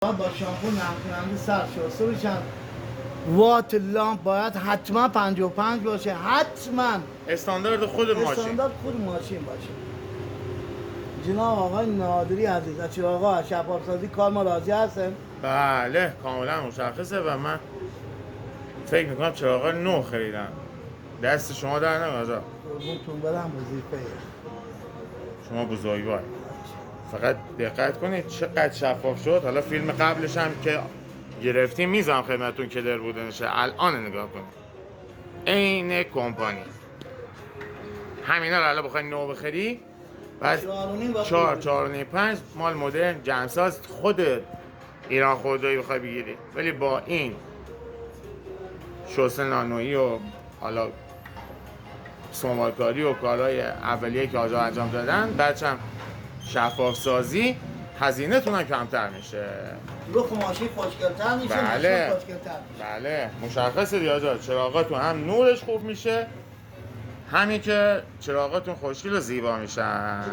با شامپو نرم کننده سر شسته بشن. وات لامپ باید حتما 55 باشه، حتما استاندارد خود ماشین. استاندارد خود ماشین باشه. جناب آقای نادری عزیز از چراغا از شفاف‌سازی کار ما راضی هستن؟ بله کاملا مشخصه و من فکر میکنم چراغا نو خریدم. دست شما در نمیاد آقا. قربونتون برم وظیفه. شما بزرگوار. فقط دقت کنید چقدر شفاف شد. حالا فیلم قبلش هم که گرفتیم میذارم خدمتتون که در بودنشه. الان نگاه کنید. عین کمپانی. همینا رو الان بخوای نو بخری بعد 4.5 مال مدرن جمع‌ساز خود ایران خودرویی بخوای بگیری، ولی با این شوسه نانویی و حالا سومالکاری و کارهای اولیه که آجا انجام دادن، بعدش هم شفاف سازی، هزینه تون هم کمتر میشه. رخ ماشین خوشگل‌تر میشه، بله ماشین خوشگل‌تر میشه. بله مشخصه دیگه آجا. چراغاتون هم نورش خوب میشه، همین که چراغاتون خوشگل و زیبا میشن.